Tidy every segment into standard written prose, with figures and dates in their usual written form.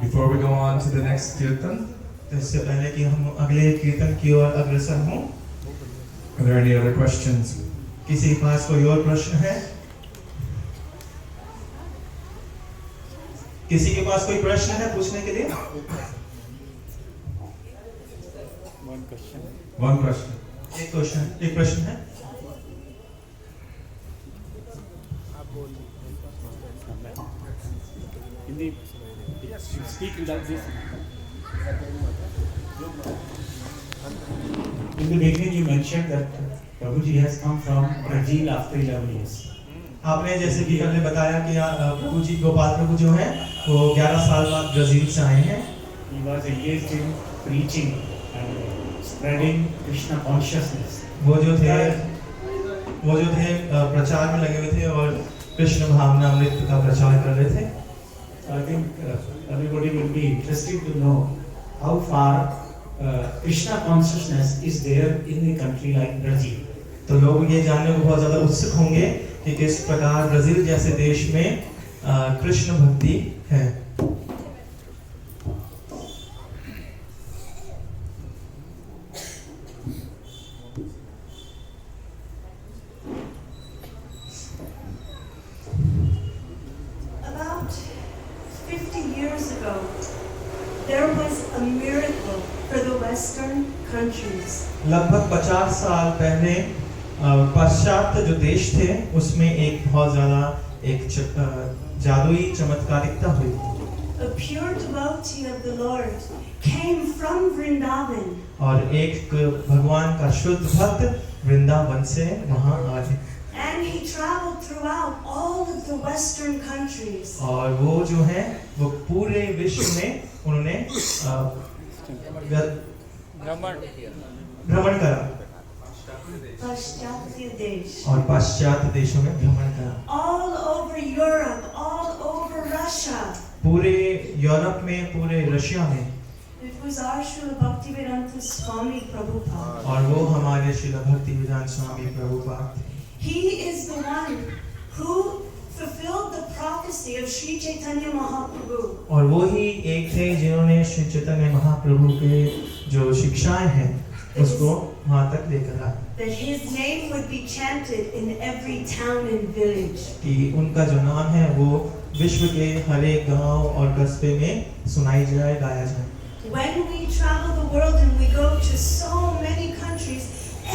Before we go on to the next kirtan, इससे पहले कि हम अगले कीर्तन की ओर अग्रसर हों, are there any other questions? किसी के पास कोई और प्रश्न है? किसी के पास कोई प्रश्न है पूछने के लिए? One question. एक प्रश्न है? Speak in that this. In the beginning, you mentioned that Prabhuji has come from Brazil after 11 years. आपने जैसे कि पहले बताया कि प्रभु जी गोपाल प्रभु जो हैं वो 11 साल बाद ब्राजील से आए हैं। He was engaged in preaching and spreading Krishna consciousness. वो जो थे प्रचार में लगे हुए थे और कृष्ण भावना अमृत का प्रचार कर रहे थे। So I think everybody will be interested to know how far Krishna consciousness is there in a country like Brazil. तो लोग ये जानने को बहुत ज़्यादा उत्सुक होंगे कि किस प्रकार ब्राजील जैसे देश में कृष्ण भक्ति है। About 50 years ago, there was a miracle for the Western countries. लगभग 50 साल पहले पाश्चात्य जो देश थे उसमें एक बहुत ज़्यादा एक जादुई चमत्कारिकता हुई। A pure devotee of the Lord came from Vrindavan. और एक भगवान का शुद्ध भक्त वृंदावन से वहाँ आए। And he traveled throughout all of the Western countries. और वो जो है वो पूरे विश्व में उन्होंने भ्रमण करा पाश्चात्य देश. और पाश्चात्य देशों में भ्रमण करा। All over Europe, all over Russia. पूरे यूरोप में, पूरे रशिया में। It was our Srila Bhaktivedanta Swami Prabhupada. और वो हमारे श्रील भक्तिवेदांत स्वामी प्रभुपाद थे। He is the one who fulfilled the prophecy of Sri Chaitanya Mahaprabhu. और वो ही एक थे जिन्होंने श्री चैतन्य महाप्रभु के जो शिक्षाएं हैं उसको वहाँ तक लेकर आए। That his name would be chanted in every town and village. कि उनका जो नाम है वो विश्व के हर एक गांव और कस्बे में सुनाई जाए, गाया जाए। When we travel the world and we go to so many countries,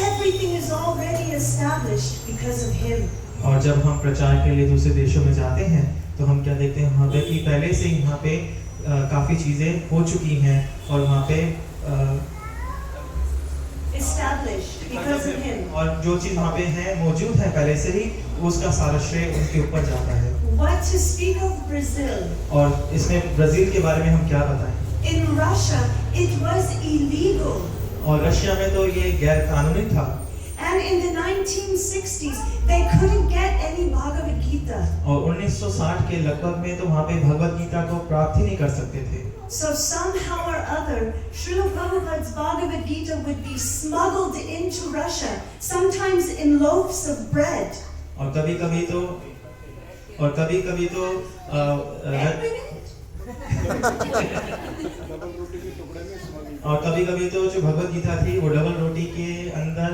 everything is already established because of him. और जब हम प्रचार के लिए दूसरे देशों में जाते हैं तो हम क्या देखते हैं वहाँ पे कि पहले से ही वहाँ पे काफ़ी चीज़ें हो चुकी हैं और वहाँ पे Established because of him. और जो चीज़ वहाँ पे है मौजूद है पहले से ही, उसका सारा श्रेय उनके ऊपर जाता है। What to speak of Brazil? और इसमें ब्राज़ील के बारे में हम क्या बताएं? In Russia, it was illegal. और रशिया में तो ये गैर कानूनी था। And in the 1960s, they couldn't get any Bhagavad Gita. और 1960 के लगभग में तो वहाँ पे भगवत गीता को प्राप्त ही नहीं कर सकते थे। So somehow or other, Srila Prabhupada's Bhagavad Gita would be smuggled into Russia, sometimes in loaves of bread. और कभी कभी तो और कभी कभी तो जो भगवत गीता थी वो डबल रोटी के अंदर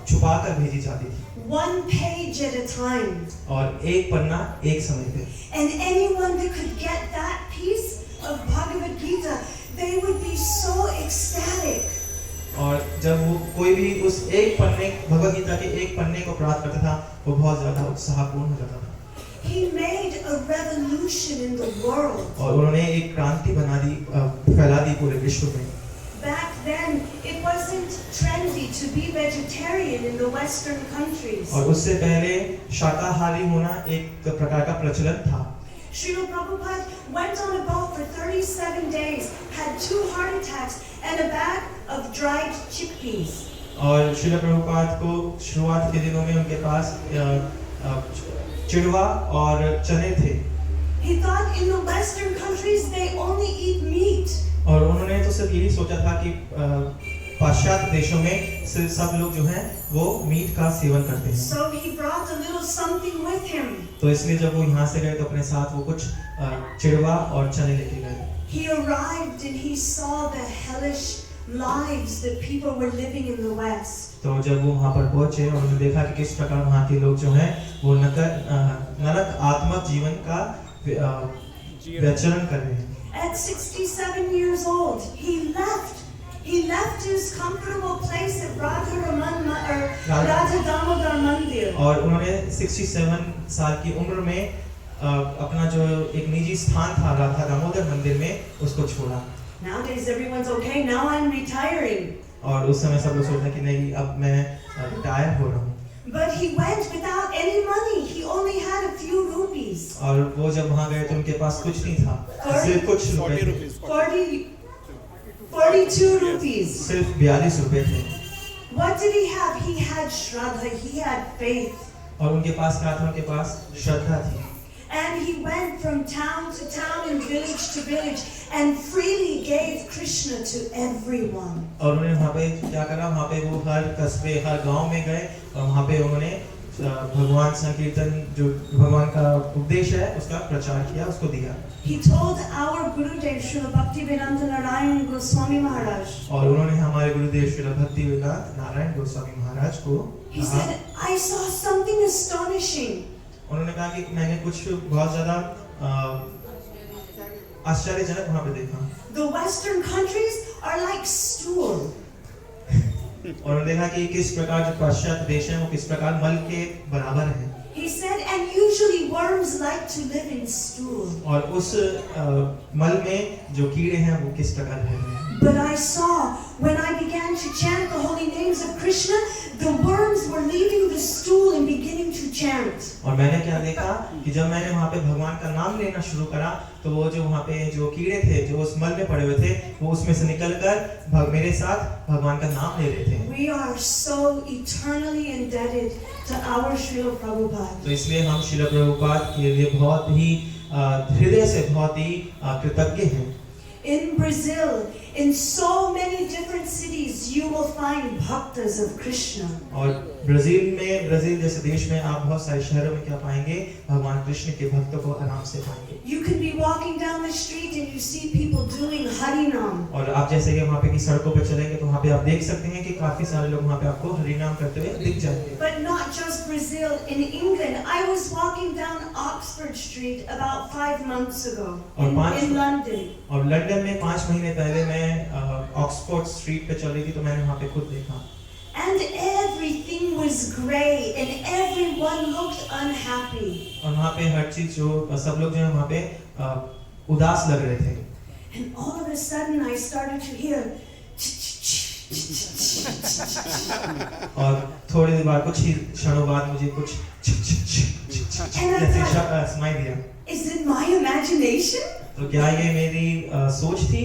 छुपा कर भेजी जाती थी। One page at a time. और एक पन्ना एक समय पे। And anyone that could get that piece of Bhagavad Gita, they would be so ecstatic. और जब वो कोई भी उस एक पन्ने भगवत गीता के एक पन्ने को प्राप्त करता था, वो बहुत ज्यादा उत्साहपूर्ण हो जाता था। He made a revolution in the world. और उन्होंने एक क्रांति बना दी, फैला दी पूरे विश्व में। Back then, it wasn't trendy to be vegetarian in the Western countries. और उससे पहले शाकाहारी होना एक प्रकार का प्रचलन था। Srila Prabhupada went on a boat for 37 days, had 2 heart attacks, and a bag of dried chickpeas. और श्रील प्रभुपाद को शुरुआत के दिनों में उनके पास चिड़वा और चने थे। He thought in the Western countries they only eat meat. और उन्होंने तो सिर्फ यही सोचा था कि पाश्चात्य देशों में सिर्फ सब लोग जो हैं वो मीट का सेवन करते हैं। So he brought a little something with him. तो इसलिए जब वो यहाँ से गए तो अपने साथ वो कुछ चिड़वा और चने लेके गए। He arrived and he saw the hellish lives that people were living in the West. तो जब वो वहाँ पर पहुँचे और उन्होंने देखा कि किस प्रकार वहाँ के लोग जो हैं वो नरक आत्मक जीवन का व्यचरण कर रहे हैं। At 67 years old, he left his comfortable place at Radha Damodar Mandir. और उन्होंने 67 साल की उम्र में अपना जो एक निजी स्थान था राधा दामोदर मंदिर में उसको छोड़ा। Nowadays everyone's okay, now I'm retiring. और उस समय सब लोग सोचते कि नहीं अब मैं रिटायर हो रहा हूँ। But he went without any money. He only had a few rupees. और वो जब वहाँ गए तो उनके पास कुछ नहीं था, सिर्फ कुछ रुपए। 42 rupees. सिर्फ 42 रुपए थे। What did he have? He had Shraddha. He had faith. और उनके पास क्या था? उनके पास श्रद्धा थी। And he went from town to town and village to village and freely gave Krishna to everyone. और उन्होंने वहाँ पे क्या करा? वहाँ पे वो हर कस्बे, हर गांव में गए और वहाँ पे उन्होंने भगवान संकीर्तन जो भगवान का उपदेश है उसका प्रचार किया, उसको दिया। He told our Gurudev Srila Bhaktivedanta Narayan Goswami Maharaj. और उन्होंने हमारे गुरुदेव श्री भक्तिवेदांत नारायण गोस्वामी महाराज को He said, I saw something astonishing. उन्होंने कहा कि मैंने कुछ बहुत ज्यादा आश्चर्यजनक वहाँ पे देखा। The Western countries are like stool. और उन्होंने देखा कि किस प्रकार जो पाश्चात्य देश हैं वो किस प्रकार मल के बराबर हैं। He said, and usually worms like to live in stool. और उस मल में जो कीड़े हैं वो किस प्रकार रहते हैं। But I saw when I began to chant the holy names of Krishna, the worms were leaving the stool and beginning to chant. और मैंने क्या देखा कि जब मैंने वहाँ पे भगवान का नाम लेना शुरू करा तो वो जो वहाँ पे जो कीड़े थे जो उस मल में पड़े हुए थे वो उसमें से निकलकर मेरे साथ भगवान का नाम ले रहे थे। We are so eternally indebted to our Srila Prabhupada. तो इसलिए हम श्रील प्रभुपाद के लिए बहुत ही हृदय से बहुत ही कृतज्ञ हैं। in Brazil, in so many different cities, you will find bhaktas of Krishna. और ब्राजील जैसे देश में आप बहुत सारे शहरों में क्या पाएंगे, भगवान कृष्ण के भक्तों को आराम से पाएंगे। You can be walking down the street and you see people doing Harinam. और आप जैसे कि वहाँ पे की सड़कों पे चलेंगे तो वहाँ पे आप देख सकते हैं कि काफी सारे लोग वहाँ पे आपको हरिनाम करते हुए दिख जाएंगे। But not just Brazil, in England. I was walking down Oxford Street about 5 months ago in London. और लंदन में 5 महीने पहले मैं ऑक्सफोर्ड स्ट्रीट पे चल रही थी तो मैंने वहाँ पे खुद देखा। And everything was grey and everyone looked unhappy. और वहाँ पे हर चीज जो सब लोग जो है वहाँ पे उदास लग रहे थे। And all of a sudden I started to hear और थोड़ी देर बाद कुछ ही क्षणों बाद मुझे कुछ ऐसे सुनाई दिया। Is it my imagination? तो क्या ये मेरी सोच थी?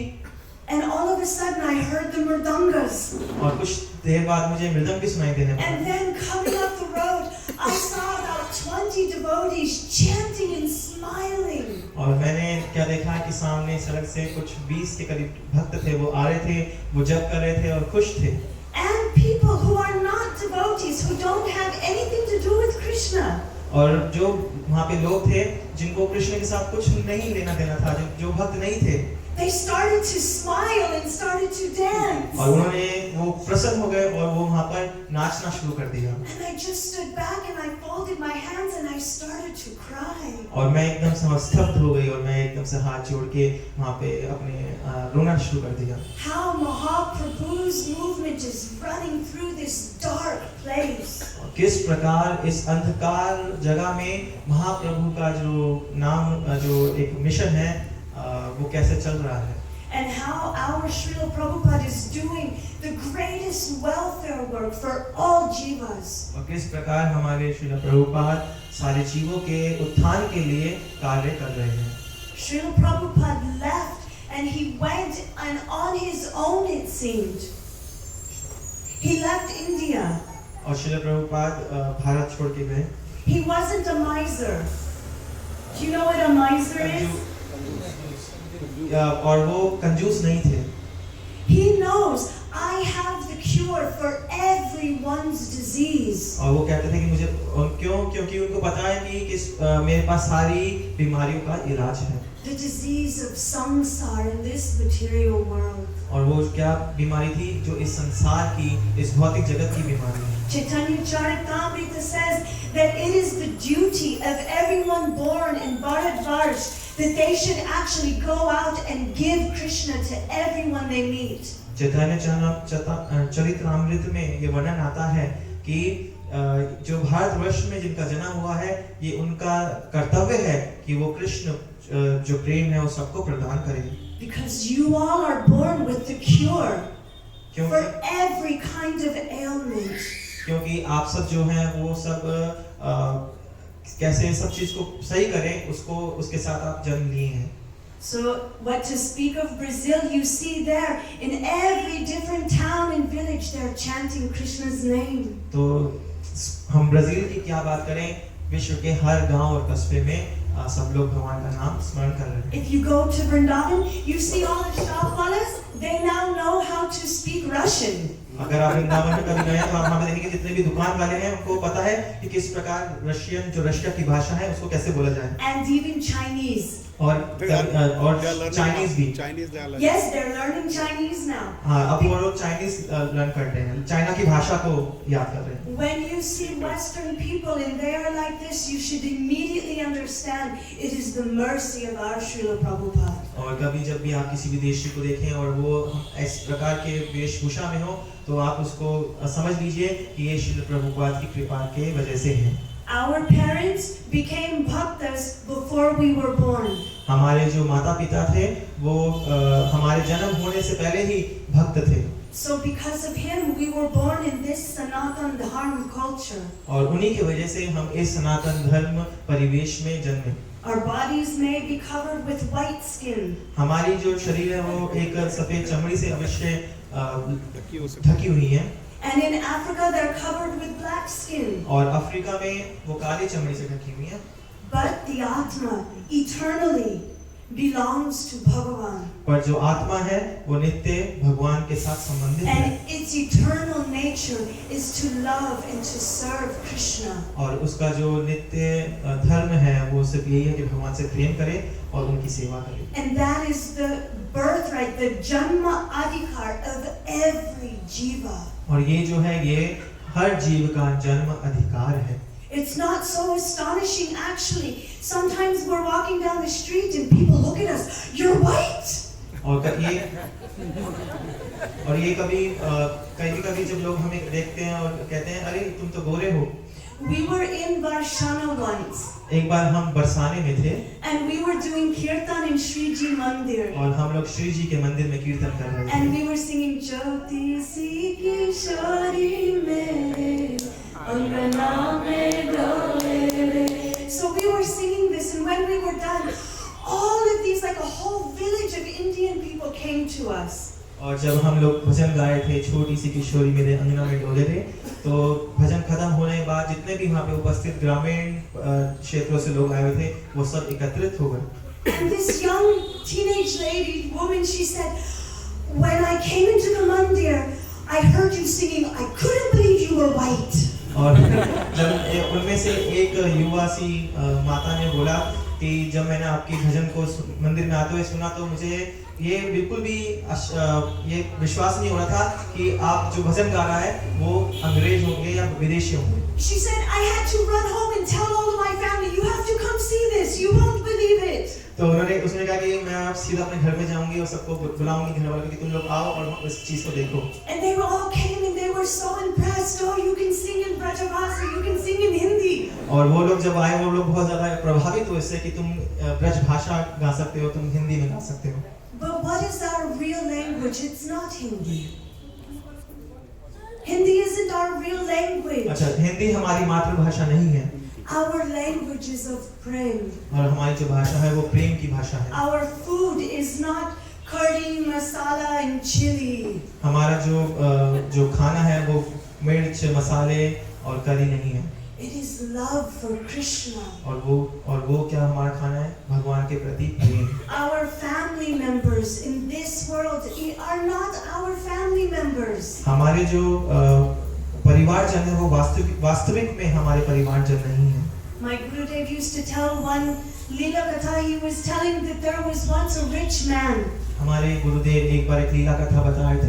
And all of a sudden I heard the mridangas. और कुछ देर बाद मुझे मृदंग भी सुनाई देने लगा। And then coming up the road, I saw about 20 devotees chanting and smiling. और मैंने क्या देखा कि सामने सड़क से कुछ 20 के करीब भक्त थे, वो आ रहे थे, वो जप कर रहे थे और खुश थे। And people who are not devotees, who don't have anything to do with Krishna. और जो वहाँ पे लोग थे जिनको कृष्ण के साथ कुछ नहीं लेना देना था, जो भक्त नहीं थे, they started to smile and started to dance. और उन्होंने वो प्रसन्न हो गए और वो वहाँ पर नाचना शुरू कर दिया। And I just stood back and I folded my hands and I started to cry. और मैं एकदम से स्तब्ध हो गई और मैं एकदम से हाथ जोड़ के वहाँ पे अपने रोना शुरू कर दिया। How Mahaprabhu's movement is running through this dark place. किस प्रकार इस अंधकार जगह में महाप्रभु का जो नाम जो एक मिशन है वो कैसे चल रहा है। And how our Srila Prabhupada is doing the greatest welfare work for all jivas. और किस प्रकार हमारे श्रील प्रभुपाद सारे जीवों के उत्थान के लिए कार्य कर रहे हैं। Srila Prabhupada left and he went and on his own it seemed. He left India. और श्रील प्रभुपाद भारत छोड़ के गए। He wasn't a miser. Do you know what a miser is? और वो कंजूस नहीं थे। He knows I have the cure for everyone's disease. और वो कहते थे कि मुझे क्योंकि उनको पता है कि मेरे पास सारी बीमारियों का इलाज है। The disease of samsara in this material world. और वो क्या बीमारी थी जो इस संसार की, इस भौतिक जगत की बीमारी है। Chaitanya Charitamrita says that it is the duty of everyone born in Bharatvarsh that they should actually go out and give Krishna to everyone they meet. चैतन्य चरितमृत में ये वर्णन आता है कि जो भारतवर्ष में जिनका जन्म हुआ है, ये उनका कर्तव्य है कि वो कृष्ण जो प्रेम है वो सबको प्रदान करें। Because you all are born with the cure for every kind of ailment. क्योंकि आप सब जो हैं वो सब कैसे सब चीज को सही करें, उसको उसके साथ आप जन्म लिए हैं। So what to speak of Brazil, you see there in every different town and village they're chanting Krishna's name. तो हम ब्राजील की क्या बात करें, विश्व के हर गांव और कस्बे में सब लोग भगवान का नाम स्मरण कर रहे हैं। If you go to Vrindavan, you see all the shopwallas, they now know how to speak Russian. अगर आप वृंदावन में कभी गए तो आप वहाँ पे देखेंगे जितने भी दुकान वाले हैं उनको पता है कि किस प्रकार रशियन जो रशिया की भाषा है उसको कैसे बोला जाए। And even Chinese. और चाइनीज भी। Yes, they're learning Chinese now. हाँ, अब वो लोग चाइनीज लर्न करते हैं, चाइना की भाषा को याद कर रहे हैं। When you see Western people and they are like this, you should immediately understand it is the mercy of our Srila Prabhupada. और कभी जब भी आप किसी विदेशी को देखें और वो इस प्रकार के वेशभूषा में हो, तो आप उसको समझ लीजिए कि ये श्रील प्रभुपाद की कृपा के वजह से है। Our parents became bhaktas before we were born. हमारे जो माता पिता थे वो हमारे जन्म होने से पहले ही भक्त थे। So because of him we were born in this Sanatan Dharma culture. और उन्हीं की वजह से हम इस सनातन धर्म परिवेश में जन्मे। Our bodies may be covered with white skin. हमारी जो शरीर है वो एक सफेद चमड़ी से अवश्य ढकी हुई है। And in Africa they're covered with black skin. और अफ्रीका में वो काली चमड़ी से ढकी हुई है। But the Atma, eternally, belongs to Bhagavan. पर जो आत्मा है वो नित्य भगवान के साथ संबंधित है And its eternal nature is to love and to serve Krishna. और उसका जो नित्य धर्म है वो सिर्फ यही है कि भगवान से प्रेम करे और उनकी सेवा करे। And that is the birthright, the Janma Adhikar of every jiva. और ये जो है ये हर जीव का जन्म अधिकार है। It's not so astonishing actually. Sometimes we're walking down the street and people look at us, you're white. और ये कभी जब लोग हमें देखते हैं और कहते हैं अरे तुम तो गोरे हो। We were in Varshana once. एक बार हम बरसाने में थे And we were doing kirtan in Shriji Mandir. और हम लोग श्री जी के मंदिर में कीर्तन कर रहे थे। And we were singing Jyoti Si Kishori Mere Angana Mein Dole. So we were singing this, and when we were done, all of these, like a whole village of Indian people came to us. और जब हम लोग भजन गाए थे छोटी सी किशोरी मेरे अंगना में डोले थे तो भजन खत्म होने के बाद जितने भी वहाँ पे उपस्थित ग्रामीण क्षेत्रों से लोग आए हुए थे वो सब एकत्रित हो गए। And this young teenage lady, woman, she said, when I came into the mandir, I heard you singing, I couldn't believe you were white. और जब उनमें से एक युवा सी माता ने बोला कि जब मैंने आपके भजन को मंदिर में आते हुए सुना तो मुझे ये बिल्कुल भी ये विश्वास नहीं हो रहा था कि आप जो भजन गा रहा है वो अंग्रेज होंगे या विदेशी होंगे। She said, I had to run home and tell all of my family, you have to come see this, you won't believe it. तो उसने कहा कि मैं आप सीधा अपने घर में जाऊंगी और सबको बुलाऊंगी घर वालों कि तुम लोग आओ और इस चीज को देखो। And they all came and they were so impressed. Oh, you can sing in Brajavasa, you can sing in Hindi. और वो लोग जब आए वो लोग बहुत ज्यादा प्रभावित हुए इससे कि तुम ब्रज भाषा गा सकते हो, तुम हिंदी में गा सकते हो। But what is our real language? It's not Hindi. Hindi isn't our real language. अच्छा, हिंदी हमारी मातृभाषा नहीं है। Our language is of prem. और हमारी जो भाषा है वो प्रेम की भाषा है। Our food is not curry, masala and chili. हमारा जो खाना है वो मिर्च, मसाले और करी नहीं है। It is love for Krishna. और वो क्या हमारा खाना है? भगवान के प्रति प्रेम। Our family members in this world are not our family members. हमारे जो परिवारजन है वो वास्तविक में हमारे परिवारजन नहीं है। My Gurudev used to tell one Leela Katha. He was telling that there was once a rich man. हमारे गुरुदेव एक बार एक लीला कथा बता रहे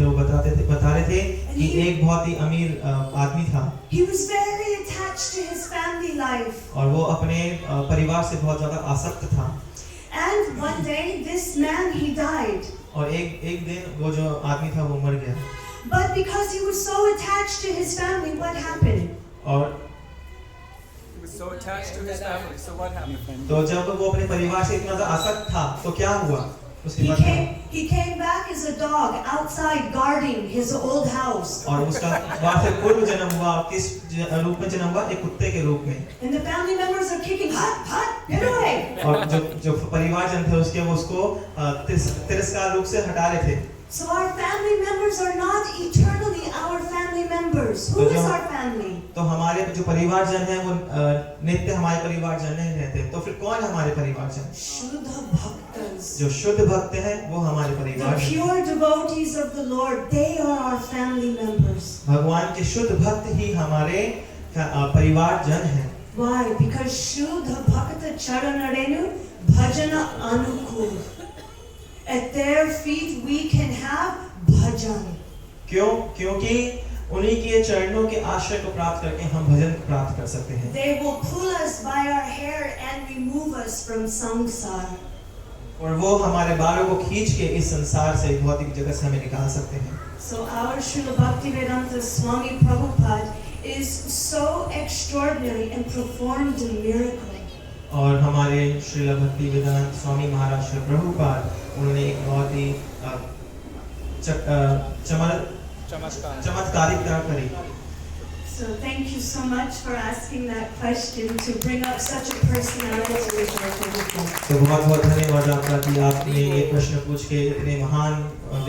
थे कि एक बहुत ही अमीर आदमी था। He was very attached to his family life. और वो अपने परिवार से बहुत ज्यादा आसक्त था। And one day this man he died. और एक दिन वो जो आदमी था वो मर गया। But because he was so attached to his family, what happened? और He was so attached to his family. So what happened? तो जब वो अपने परिवार से इतना ज्यादा आसक्त था तो क्या हुआ? उसके बाद He came back as a dog outside guarding his old house. और उसका वहाँ से पूर्व जन्म हुआ, किस रूप में जन्म हुआ? एक कुत्ते के रूप में। And the family members are kicking, hut, get away. और जो परिवारजन थे उसके वो उसको तिरस्कार रूप से हटा रहे थे। So our family members are not eternally our family members. Who is our family? तो हमारे जो परिवारजन है वो नित्य हमारे परिवारजन नहीं रहते। तो फिर कौन है हमारे परिवारजन? Shuddha Bhaktas. जो शुद्ध भक्त हैं वो हमारे The परिवार। pure devotees of the Lord, they are our family members. भगवान के शुद्ध भक्त ही हमारे परिवारजन हैं। Why? Because Shuddha Bhakta Charanarenu Bhajana Anukul. At their feet we can have bhajan. क्योंकि उन्हीं के चरणों के आश्रय को प्राप्त करके हम भजन प्राप्त कर सकते हैं। They will pull us by our hair and remove us from samsara. और वो हमारे बालों को खींच के इस संसार से भौतिक जगत से हमें निकाल सकते हैं। So our Srila Bhaktivedanta Swami Prabhupada is so extraordinary and performed a miracle. और हमारे श्रील भक्तिवेदांत स्वामी महाराज श्री प्रभुपाद उन्होंने एक बहुत ही चमत्कारिक तरह करी। So thank you so much for asking that question to bring up such a personality as Prabhupada. तो बहुत धन्यवाद आपका कि आपने ये प्रश्न पूछ के इतने महान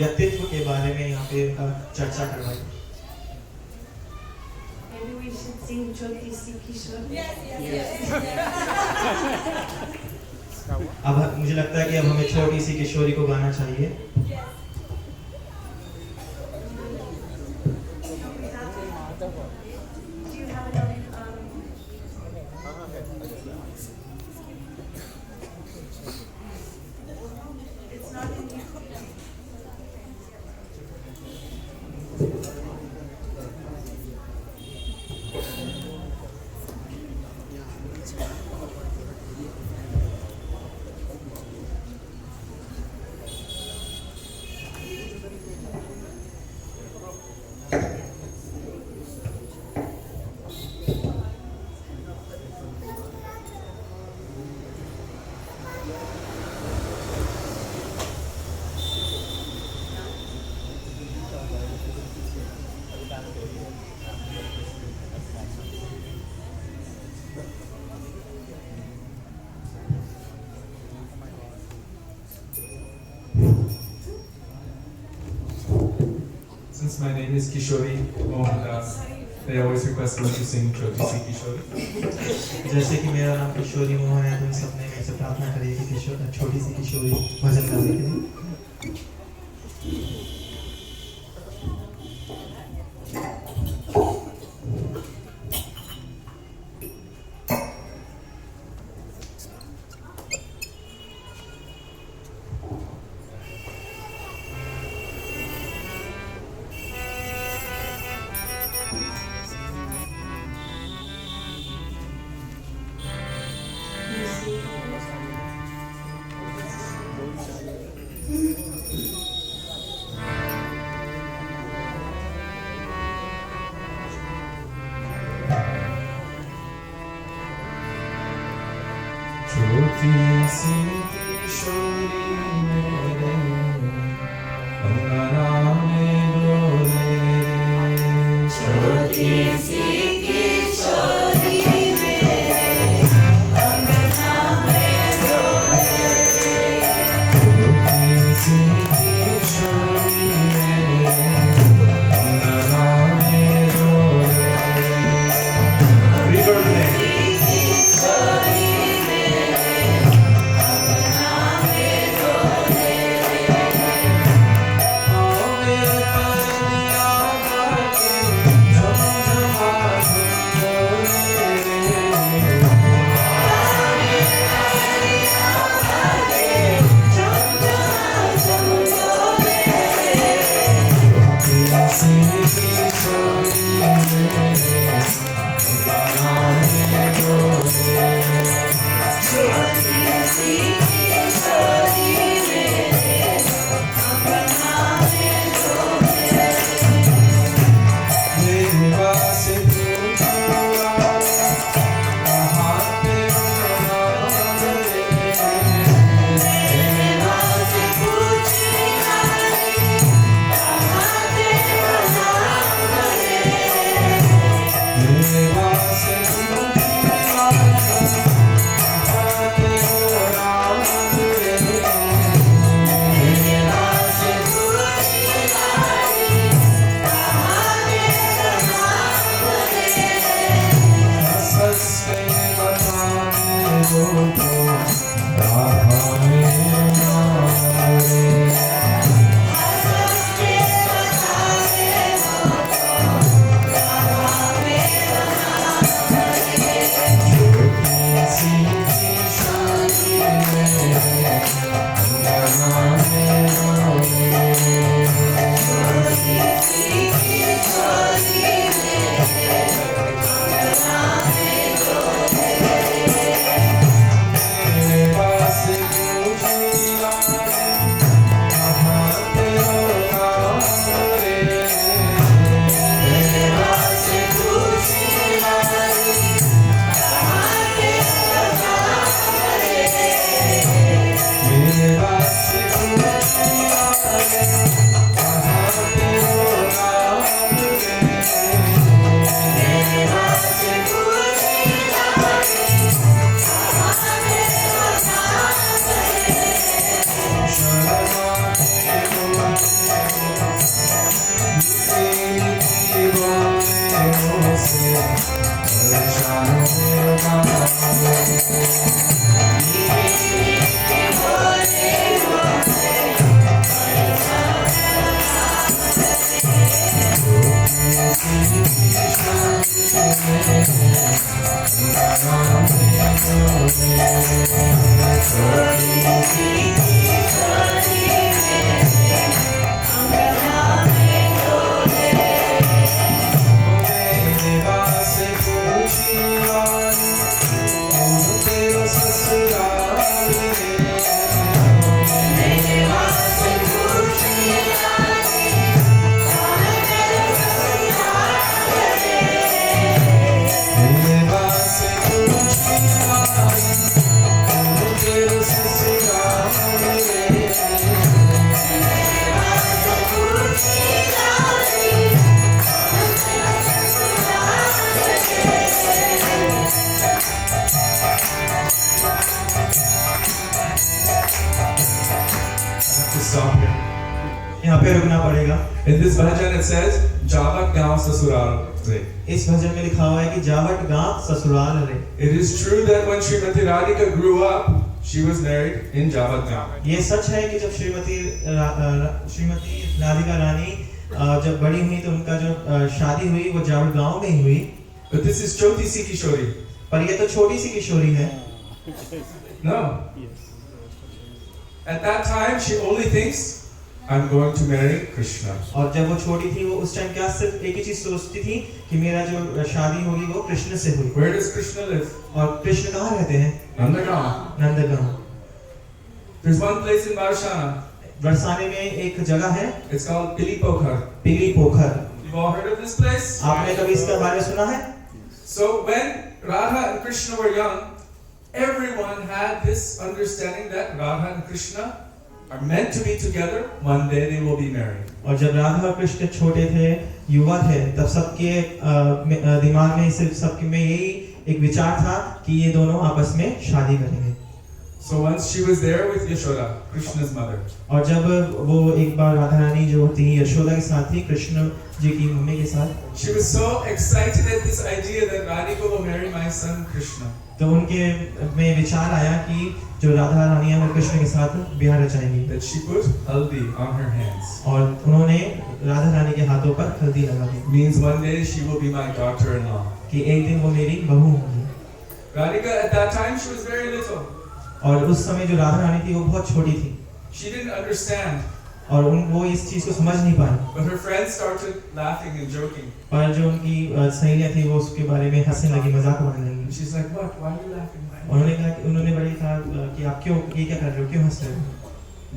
व्यक्तित्व के बारे में यहाँ पे चर्चा करवाई। Maybe we should sing Jyoti Si Kishore. Yes. अब मुझे लगता है कि अब हमें छोटी सी किशोरी को गाना चाहिए। Do you have another? It's not in here. Since my name is Kishori, they always request me to sing Choti Si Kishori. जैसे कि मेरा नाम किशोरी मोहन है, तुम सबने मेरे से प्रार्थना करी कि छोटी सी किशोरी भजन गाने के लिए। You see? यहाँ पे रुकना पड़ेगा। In this bhajan it says, Javat gaon sasural re. इस भजन में लिखा हुआ है कि जावट गांव ससुराल रे। It is true that when Srimati Radhika grew up, she was married in Javat gaon. ये सच है कि जब श्रीमती राधिका रानी जब बड़ी हुई तो उनका जो शादी हुई वो जावट गांव में ही हुई। But this is Choti Si Kishori. पर ये तो छोटी सी किशोरी है। No. At that time she only thinks, I'm going to marry Krishna. और जब वो छोटी थी वो उस टाइम क्या सिर्फ एक ही चीज सोचती थी कि मेरा जो शादी होगी वो कृष्ण से हुई। Where does Krishna live? और कृष्ण कहाँ रहते हैं? Nandagaon. Nandgaon. There's one place in Varshana. बरसाने में एक जगह है It's called Pili Pokhar. पीली पोखर। You've all heard of this place? आपने कभी इसके बारे में सुना है? So when Radha and Krishna were young, everyone had this understanding that Radha and Krishna are meant to be together. One day they will be married. और जब राधा और कृष्ण छोटे थे, युवा थे, तब सबके दिमाग में सिर्फ सबके में यही एक विचार था कि ये दोनों आपस में शादी करेंगे। So once she was there with Yashoda, Krishna's mother. और जब वो एक बार राधा रानी जो थी यशोदा के साथ थी, कृष्ण जी की मम्मी के साथ, She was so excited at this idea that Radhika will marry my son Krishna. तो उनके में विचार आया कि जो राधा रानी है वो कृष्ण के साथ ब्याह रचाएंगी। That she put haldi on her hands. और उन्होंने राधा रानी के हाथों पर हल्दी लगा दी। Means one day she will be my daughter-in-law. कि एक दिन वो मेरी बहू होगी। Radhika at that time she was very little. और उस समय जो राधा रानी थी वो बहुत छोटी थी। She didn't understand. और वो इस चीज को समझ नहीं पाई। But her friends started laughing and joking. पर जो उनकी सहेलियां थी वो उसके बारे में हंसने लगी, मजाक उड़ाने लगी। And she's like, what? Why are you laughing? उन्होंने बड़ी कहा कि आप क्यों ये क्या कर रहे हो, क्यों हंस रहे हो?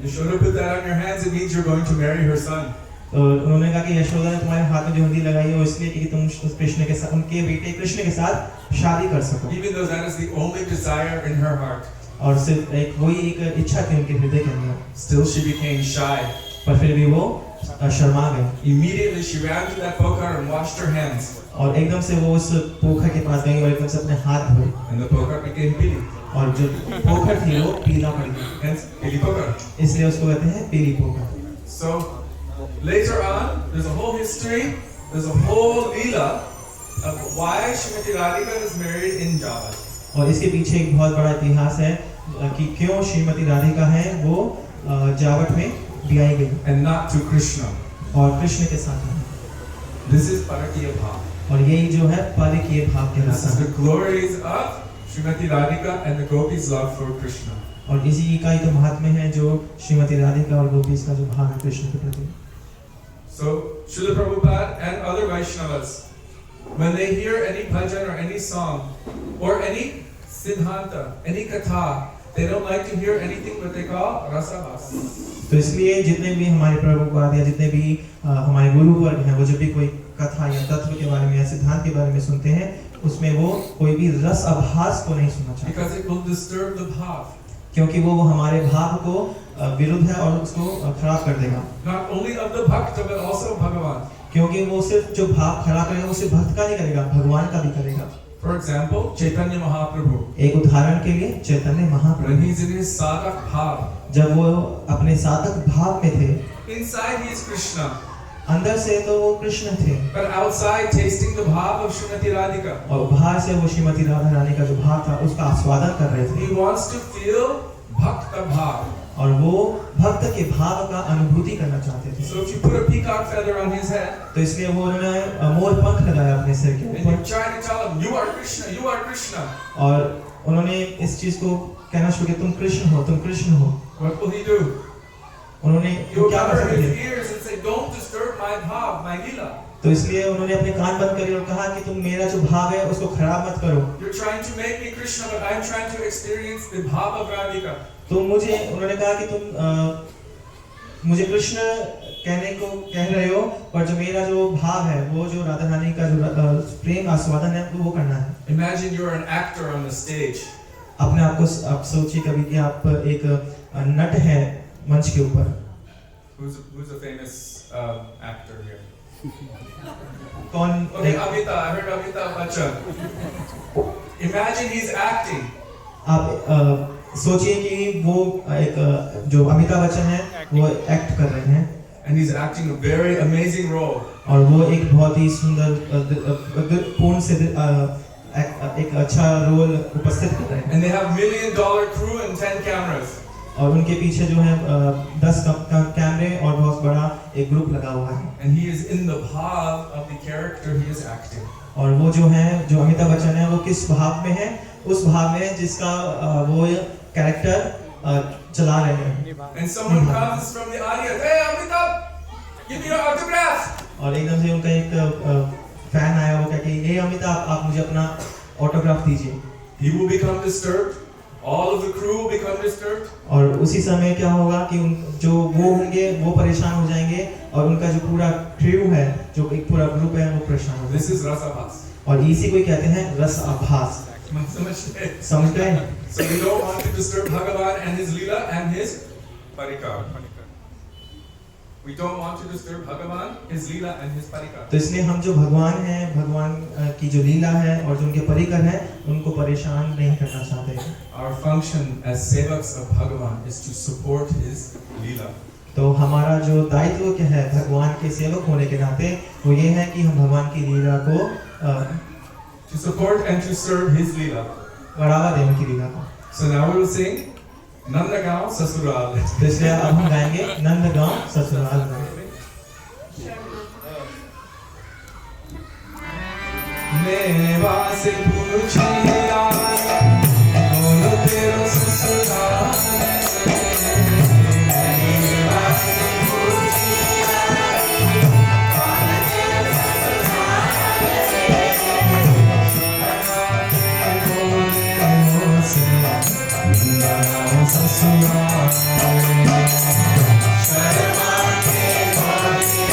Yashoda put that on your hands. It means you're going to marry her son. तो उन्होंने कहा कि यशोदा ने तुम्हारे हाथ में जो हल्दी लगाई है वो इसलिए कि तुम कृष्ण के साथ, उनके बेटे कृष्ण के साथ शादी कर सको। Even though that is the only desire in her heart. और सिर्फ एक वही एक इच्छा थी उनके हृदय के अंदर। Still she became shy. पर फिर भी वो शर्मा गए। Immediately she ran to that pokhar and washed her hands. और एकदम से वो उस पोखर के पास गई और एकदम से अपने हाथ धोए। And the pokhar became pili. और जो पोखर थी वो पीला पड़ गई। Hence pili pokhar. इसलिए उसको कहते हैं पीली पोखर। So later on, there's a whole history, there's a whole leela of why Srimati Radhika was married in Javat. और इसके पीछे एक बहुत बड़ा इतिहास है कि क्यों श्रीमती राधिका है वो जावट में ब्याही गई And not to Krishna. और कृष्ण के साथ नहीं। This is Parakiya Bhav. और यही जो है परकीय भाव This कहलाता is है। the glories of Srimati Radhika and the gopis' love for Krishna. और इसी का ही तो महात्म्य है जो श्रीमती राधिका और गोपीस का जो भाव है कृष्ण के प्रति। So Srila Prabhupada and other Vaishnavas, when they hear any bhajan or any song or any siddhanta, any katha, they don't like to hear anything what they call rasavas. तो इसलिए जितने भी हमारे प्रभुपाद या जितने भी हमारे गुरु वर्ग हैं वो जब भी कोई कथा या तत्व के बारे में या सिद्धांत के बारे में सुनते हैं उसमें वो कोई भी रस आभास को नहीं सुनना चाहते। Because it will disturb the bhav. क्योंकि वो हमारे भाव को विरुद्ध है और उसको खराब कर देगा। Not only of the bhakta but also Bhagavan. क्योंकि वो सिर्फ जो भाव खराब करेगा वो सिर्फ भक्त का नहीं करेगा, भगवान का भी करेगा। For example, Chaitanya Mahaprabhu, एक उदाहरण के लिए चैतन्य when Mahaprabhu he's in his sadhak bhav, जब वो अपने साधक भाव में थे, inside he is Krishna, अंदर से तो वो कृष्ण थे but outside tasting the bhav of Srimati Radhika. और बाहर से वो श्रीमती राधा रानी का जो भाव था उसका आस्वादन कर रहे थे He wants to feel bhakta bhav. और वो भक्त के भाव का अनुभूति करना चाहते थे। So if you put a peacock feather on his head, तो इसलिए वो उन्होंने मोर पंख लगाया अपने सिर के and ऊपर you try to tell him, you are Krishna, you are Krishna, और उन्होंने इस चीज को कहना शुरू किया, तुम कृष्ण हो, तुम कृष्ण हो। what will he do? उन्होंने He'll क्या कर cover सकते his थे? ears and say, don't disturb my bhav, my lila. तो इसलिए उन्होंने अपने कान बंद करे और कहा कि तुम मेरा जो भाव है उसको खराब मत करो। You're trying to make me Krishna, but I'm trying to experience the bhav of Radhika. तो उन्होंने कहा कि तुम मुझे कृष्ण कहने को कह रहे हो पर जो मेरा जो भाव है वो जो राधा रानी का जो प्रेम आस्वादन है वो करना है। Imagine you're an actor on the stage. अपने आप को आप सोचिए कभी कि आप एक नट है मंच के ऊपर। Who's a famous actor here? कौन? Okay, Amitabh. I heard Amitabh Bachchan. Imagine he's acting. आप सोचिए कि वो एक जो अमिताभ बच्चन है वो एक्ट कर रहे हैं and he's acting a very amazing role. और वो एक बहुत ही सुंदर पूर्ण से एक अच्छा रोल उपस्थित कर रहे हैं। And they have $1 million crew and 10 cameras. और उनके पीछे जो है 10 कैमरे और बहुत बड़ा एक ग्रुप लगा हुआ है। And he is in the bhav of the character he is acting. और वो जो है जो अमिताभ बच्चन है वो किस भाव में है? उस भाव में है जिसका वो कैरेक्टर चला रहे हैं। And someone comes from the audience, hey Amitabh, give me your autograph. और एकदम से उनका एक फैन आया, वो कहते हैं, अमिताभ आप मुझे अपना ऑटोग्राफ दीजिए। He will become disturbed. All of the crew will become disturbed. और उसी समय क्या होगा कि जो वो होंगे वो परेशान हो जाएंगे और उनका जो पूरा क्रू है, जो एक पूरा ग्रुप है, वो परेशान हो This जाएगा। is rasabhas. और इसी को कहते हैं रस आभास। समझते हैं? So we don't want to disturb Bhagavan and his Leela and his Parikar. We don't want to disturb Bhagavan, his Leela and his Parikar. तो इसलिए हम जो भगवान हैं, भगवान की जो लीला है और जो उनके परिकर हैं, उनको परेशान नहीं करना चाहते। Our function as sevaks of Bhagavan is to support his Leela. तो हमारा जो दायित्व क्या है भगवान के सेवक होने के नाते, वो ये है कि हम भगवान की लीला को To support and to serve his Leela. बढ़ावा दें उनकी लीला को। So now we will sing Nandagaon Sasural. तो इसलिए अब हम गाएंगे नंदगांव ससुराल में। मेवा से पूछिया बोलो तेरो ससुराल मेवा से पूछिया बोलो तेरो ससुराल शर्मा के बोले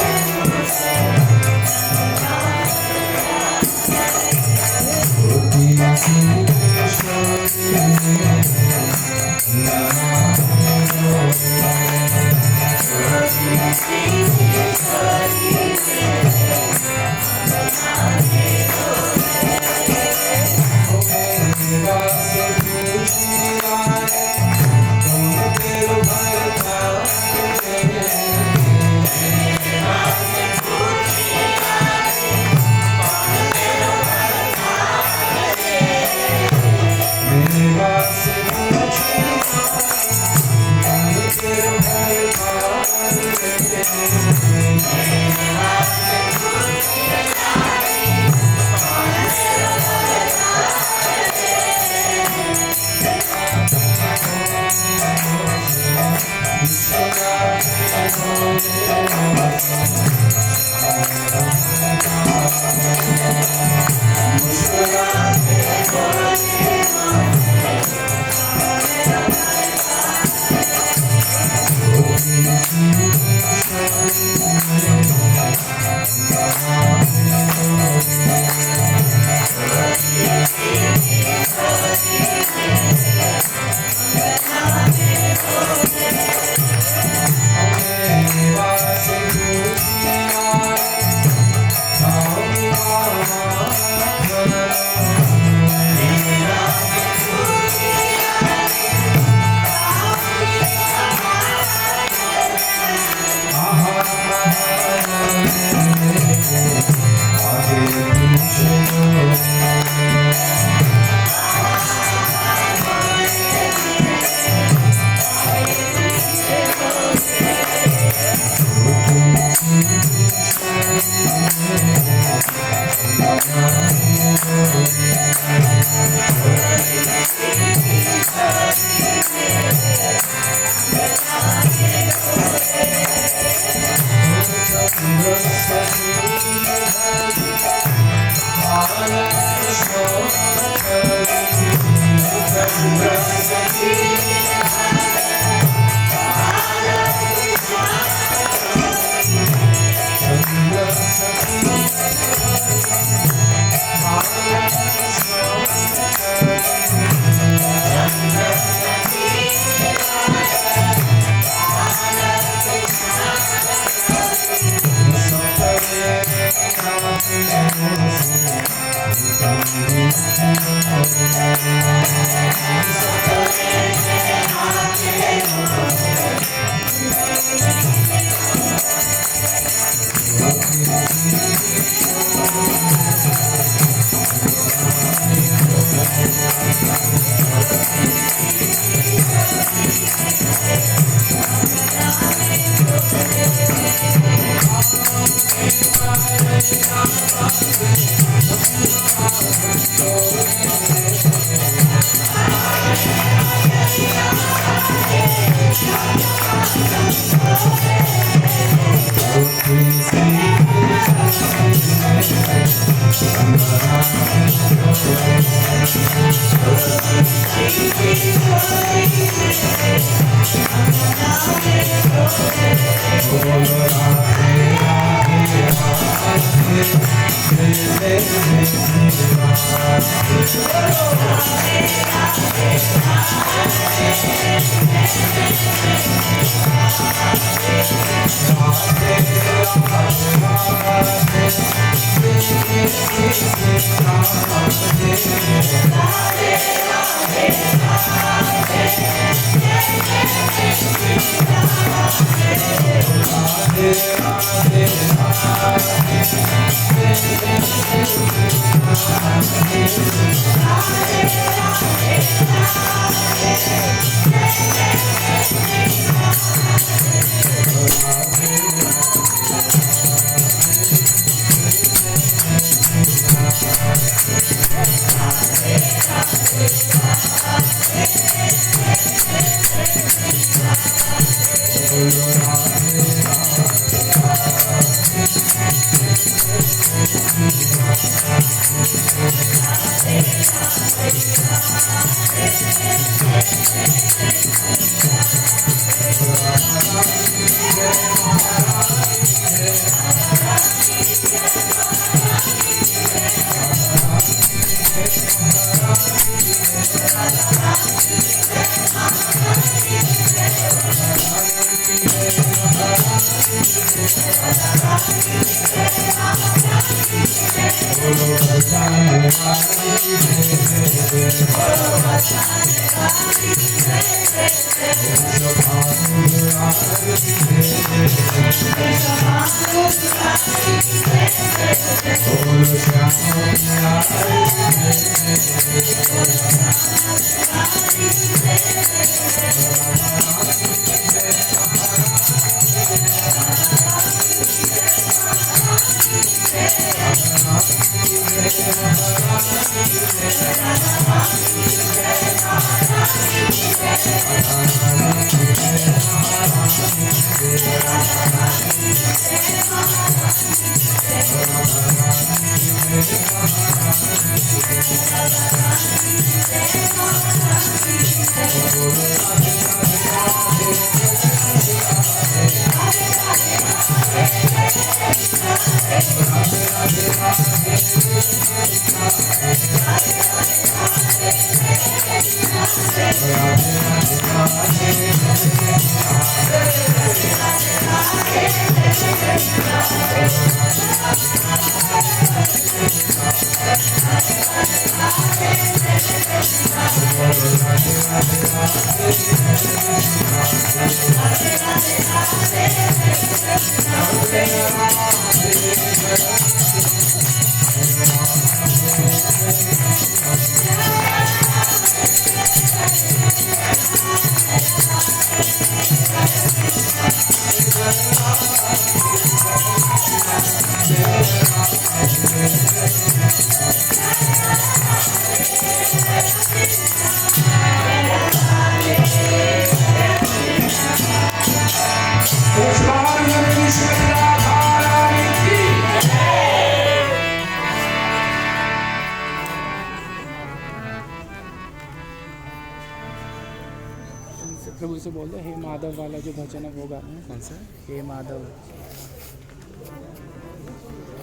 प्रभु से बोल दो हे माधव वाला जो भजन है वो गाना है। कौन सा? हे माधव।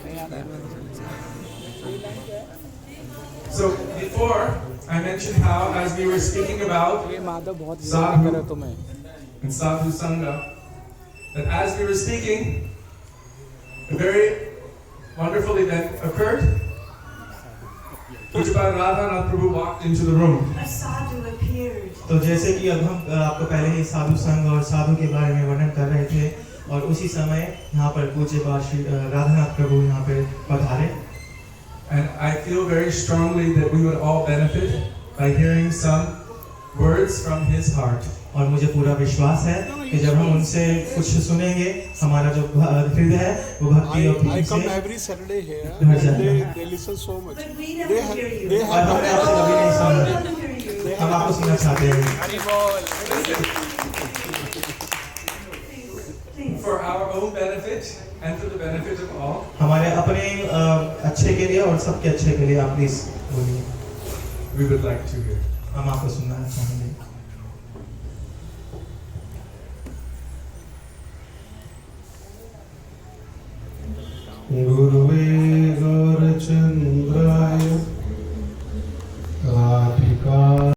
नहीं याद है? So before I mentioned how, as we were speaking about हे माधव बहुत साधु याद करे तुम्हें। and Sadhu Sangha, that as we were speaking, a very wonderful event occurred. Pujapad Radhanath Prabhu walked into the room. A sadhu appeared. तो जैसे कि अब हम आपको पहले ही साधु संघ और साधु के बारे में वर्णन कर रहे थे और उसी समय यहाँ पर पूज्य बात श्री राधानाथ प्रभु यहाँ पे पधारे। And I feel very strongly that we would all benefit by hearing some words from his heart. और मुझे पूरा विश्वास है कि जब हम उनसे कुछ सुनेंगे हमारा जो हृदय है वो भक्ति और I प्रेम come से every Saturday here. भर And जाता है। they listen so much. But we They never have, hear you. they और have हमने आपसे कभी नहीं We सुना, never hear you. हम आपको सुनना चाहते हैं। हरि बोल। Please. For our own benefit and for the benefit of all, हमारे अपने अच्छे के लिए और सबके अच्छे के लिए आप प्लीज बोलिए, we would like to hear. हम आपको सुनना चाहेंगे। गुरु